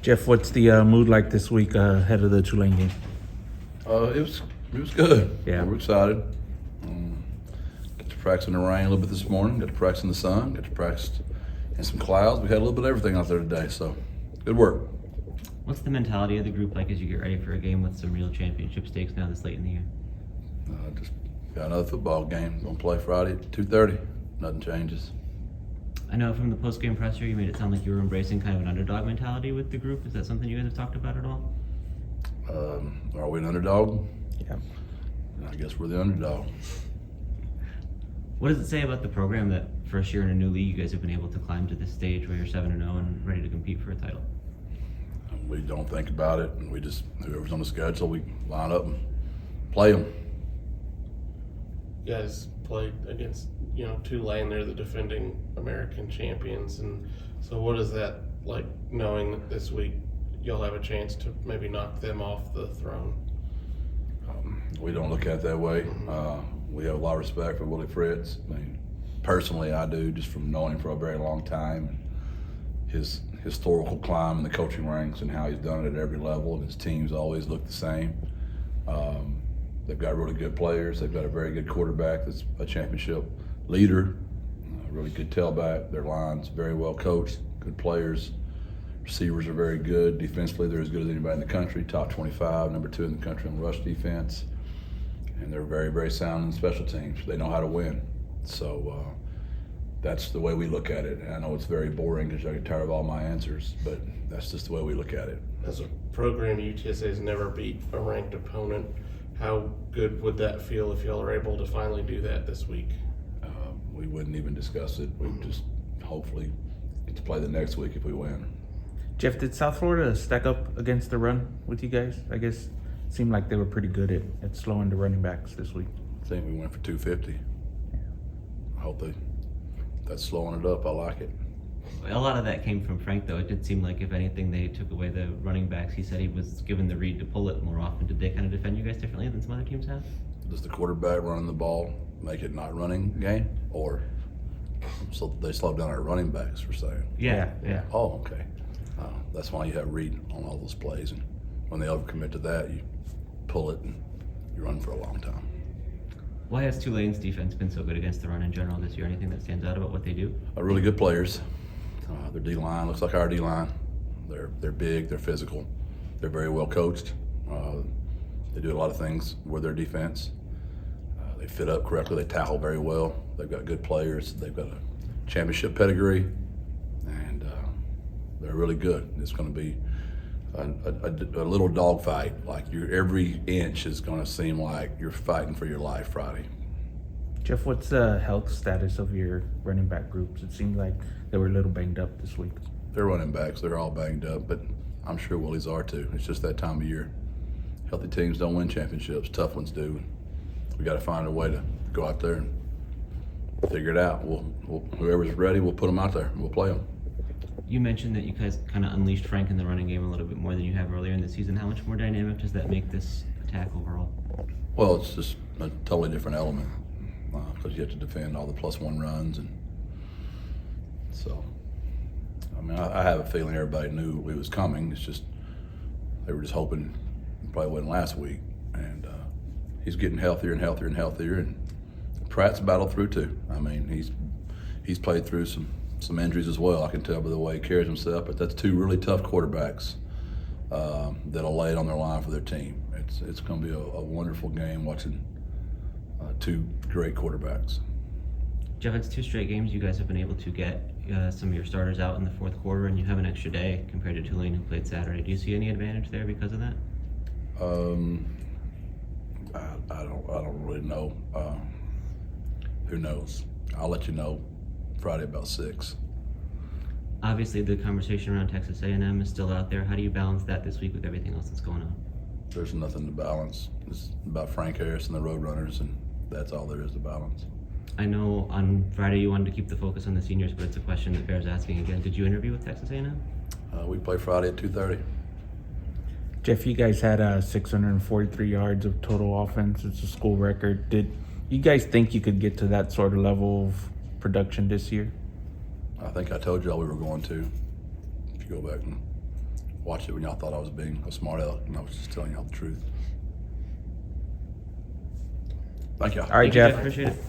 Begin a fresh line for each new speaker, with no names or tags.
Jeff, what's the mood like this week ahead of the Tulane game?
It was good.
Yeah.
We're excited. Got to practice in the rain a little bit this morning. Got to practice in the sun. Got to practice in some clouds. We had a little bit of everything out there today, so good work.
What's the mentality of the group like as you get ready for a game with some real championship stakes now this late in the year?
Just got another football game. Gonna play Friday at 2:30. Nothing changes.
I know from the post-game presser you made it sound like you were embracing kind of an underdog mentality with the group. Is that something you guys have talked about at all?
Are we an underdog?
Yeah.
I guess we're the underdog.
What does it say about the program that first year in a new league you guys have been able to climb to this stage where you're 7-0 and ready to compete for a title?
We don't think about it, and we just, whoever's on the schedule, we line up and play them.
You guys played against, Tulane. They're the defending American champions. And so what is that like, knowing that this week you'll have a chance to maybe knock them off the throne?
We don't look at it that way. We have a lot of respect for Willie Fritz. I mean, personally, I do, just from knowing him for a very long time. His historical climb in the coaching ranks and how he's done it at every level, and his teams always look the same. They've got really good players. They've got a very good quarterback that's a championship leader, a really good tailback. Their line's very well coached, good players. Receivers are very good. Defensively, they're as good as anybody in the country, top 25, number 2 in the country on rush defense. And they're very, very sound in special teams. They know how to win. So that's the way we look at it. And I know it's very boring because I get tired of all my answers, but that's just the way we look at it.
As a program, UTSA has never beat a ranked opponent. How good would that feel if y'all are able to finally do that this week?
We wouldn't even discuss it. We just hopefully get to play the next week if we win.
Jeff, did South Florida stack up against the run with you guys? I guess it seemed like they were pretty good at slowing the running backs this week.
I think we went for 250. I hope that's slowing it up. I like it.
A lot of that came from Frank, though. It did seem like, if anything, they took away the running backs. He said he was given the read to pull it more often. Did they kind of defend you guys differently than some other teams have?
Does the quarterback running the ball make it not running game? Or so they slowed down our running backs, for saying?
Yeah.
Oh, okay. That's why you have read on all those plays. And when they overcommit to that, you pull it and you run for a long time.
Why has Tulane's defense been so good against the run in general this year? Anything that stands out about what they do?
Really good players. Their D-line looks like our D-line. They're big, they're physical, they're very well coached. They do a lot of things with their defense. They fit up correctly, they tackle very well. They've got good players, they've got a championship pedigree, and they're really good. It's gonna be a little dogfight. Like every inch is gonna seem like you're fighting for your life Friday.
Jeff, what's the health status of your running back groups? It seemed like they were a little banged up this week.
They're running backs, they're all banged up, but I'm sure Willie's are too. It's just that time of year. Healthy teams don't win championships, tough ones do. We gotta find a way to go out there and figure it out. Whoever's ready, we'll put them out there and we'll play them.
You mentioned that you guys kind of unleashed Frank in the running game a little bit more than you have earlier in the season. How much more dynamic does that make this attack overall?
Well, it's just a totally different element because you have to defend all the +1 runs, and so I mean I have a feeling everybody knew it was coming. It's just they were just hoping it probably wasn't last week, and he's getting healthier and healthier and healthier, and Pratt's battled through too. I mean he's played through some injuries as well. I can tell by the way he carries himself, but that's 2 really tough quarterbacks that'll lay it on their line for their team. It's going to be a wonderful game watching 2 great quarterbacks.
Jeff, it's 2 straight games you guys have been able to get some of your starters out in the fourth quarter, and you have an extra day compared to Tulane, who played Saturday. Do you see any advantage there because of that?
I don't really know. Who knows? I'll let you know Friday about 6.
Obviously, the conversation around Texas A&M is still out there. How do you balance that this week with everything else that's going on?
There's nothing to balance. It's about Frank Harris and the Roadrunners, and that's all there is to balance.
I know on Friday you wanted to keep the focus on the seniors, but it's a question that bears asking again. Did you interview with Texas A&M?
We play Friday at 2:30.
Jeff, you guys had 643 yards of total offense. It's a school record. Did you guys think you could get to that sort of level of production this year?
I think I told y'all we were going to. If you go back and watch it when y'all thought I was being a smart aleck, and I was just telling y'all the truth. Thank y'all.
All right,
Thank you,
Jeff.
Appreciate it.